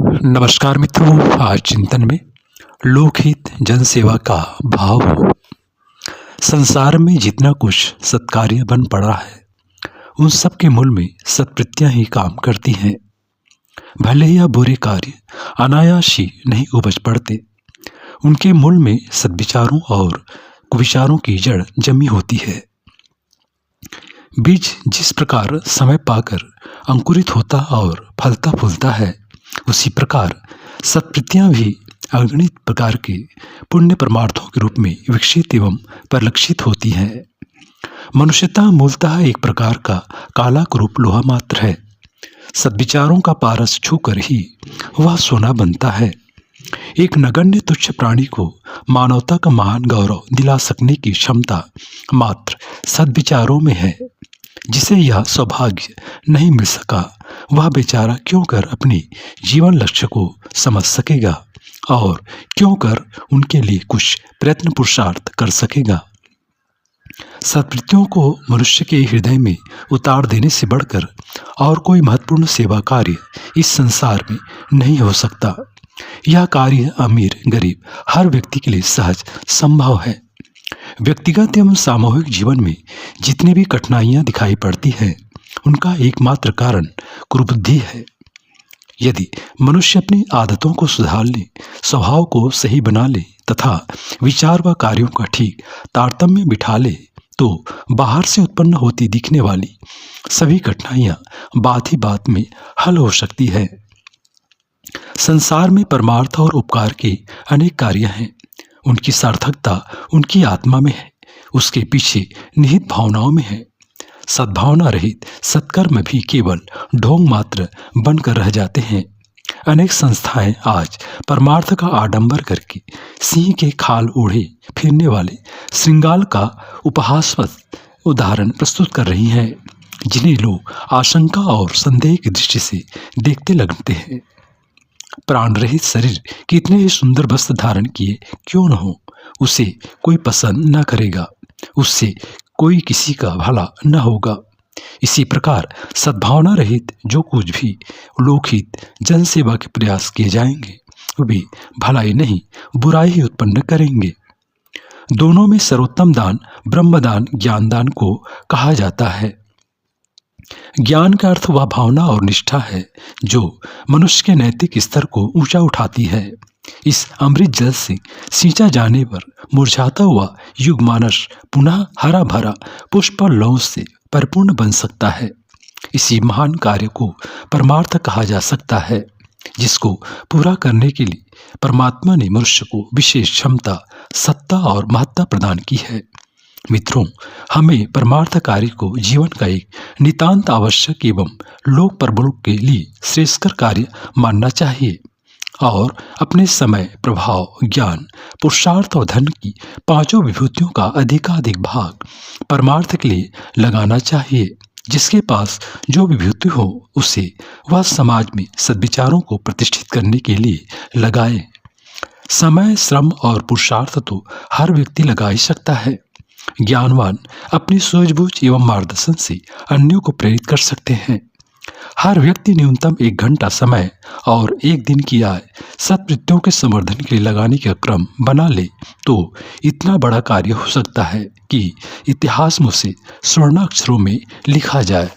नमस्कार मित्रों, आज चिंतन में लोकहित जन सेवा का भाव हो। संसार में जितना कुछ सत्कार्य बन पड़ा है उन सब के मूल में सत्वृत्तियां ही काम करती हैं। भले ही यह बुरे कार्य अनायास ही नहीं उपज पड़ते, उनके मूल में सद्विचारों और कुविचारों की जड़ जमी होती है। बीज जिस प्रकार समय पाकर अंकुरित होता और फलता फूलता है, उसी प्रकार सत्वृत्तियां भी अगणित प्रकार के पुण्य परमार्थों के रूप में विकसित एवं परिलक्षित होती हैं। मनुष्यता मूलतः एक प्रकार का काला कुरूप लोहा मात्र है। सद्विचारों का पारस छूकर ही वह सोना बनता है। एक नगण्य तुच्छ प्राणी को मानवता का महान गौरव दिला सकने की क्षमता मात्र सद्विचारों में है। जिसे यह सौभाग्य नहीं मिल सका, वह बेचारा क्यों कर अपने जीवन लक्ष्य को समझ सकेगा और क्यों कर उनके लिए कुछ प्रयत्न पुरुषार्थ कर सकेगा। सत्वृत्तियों को मनुष्य के हृदय में उतार देने से बढ़कर और कोई महत्वपूर्ण सेवा कार्य इस संसार में नहीं हो सकता। यह कार्य अमीर गरीब हर व्यक्ति के लिए सहज संभव है। व्यक्तिगत एवं सामूहिक जीवन में जितनी भी कठिनाइयां दिखाई पड़ती हैं, उनका एकमात्र कारण कुबुद्धि है। यदि मनुष्य अपनी आदतों को सुधार ले, स्वभाव को सही बना ले तथा विचार व कार्यों का ठीक तारतम्य बिठा ले, तो बाहर से उत्पन्न होती दिखने वाली सभी कठिनाइयां बात ही बात में हल हो सकती है। संसार में परमार्थ और उपकार के अनेक कार्य हैं। उनकी सार्थकता उनकी आत्मा में है, उसके पीछे निहित भावनाओं में है। सद्भावना रहित सत्कर्म भी केवल ढोंग मात्र बनकर रह जाते हैं। अनेक संस्थाएं आज परमार्थ का आडंबर करके सिंह के खाल ओढ़े फिरने वाले श्रृंगाल का उपहासास्पद उदाहरण प्रस्तुत कर रही हैं, जिन्हें लोग आशंका और संदेह की दृष्टि से देखते लगते हैं। प्राण रहित शरीर कितने ही सुंदर वस्त्र धारण किए क्यों न हो, उसे कोई पसंद न करेगा, उससे कोई किसी का भला न होगा। इसी प्रकार सद्भावना रहित जो कुछ भी लोकहित जन सेवा के प्रयास किए जाएंगे, वे भलाई नहीं बुराई ही उत्पन्न करेंगे। दोनों में सर्वोत्तम दान ब्रह्मदान ज्ञानदान को कहा जाता है। ज्ञान का अर्थ वह भावना और निष्ठा है जो मनुष्य के नैतिक स्तर को ऊंचा उठाती है। इस अमृत जल से सींचा जाने पर मुरझाता हुआ युग मानस पुनः हरा भरा पुष्प और लौं से परिपूर्ण बन सकता है। इसी महान कार्य को परमार्थ कहा जा सकता है, जिसको पूरा करने के लिए परमात्मा ने मनुष्य को विशेष क्षमता, सत्ता और महत्ता प्रदान की है। मित्रों, हमें परमार्थ कार्य को जीवन का एक नितांत आवश्यक एवं लोक परलोक के लिए श्रेष्ठकर कार्य मानना चाहिए और अपने समय, प्रभाव, ज्ञान, पुरुषार्थ और धन की पांचों विभूतियों का अधिकाधिक भाग परमार्थ के लिए लगाना चाहिए। जिसके पास जो विभूति हो, उसे वह समाज में सद्विचारों को प्रतिष्ठित करने के लिए लगाए। समय, श्रम और पुरुषार्थ तो हर व्यक्ति लगा ही सकता है। ज्ञानवान अपनी सूझबूझ एवं मार्गदर्शन से अन्यों को प्रेरित कर सकते हैं। हर व्यक्ति न्यूनतम 1 घंटा समय और 1 दिन की आय सत्वृत्तियों के संवर्धन के लिए लगाने का क्रम बना ले, तो इतना बड़ा कार्य हो सकता है कि इतिहास में उसे स्वर्णाक्षरों में लिखा जाए।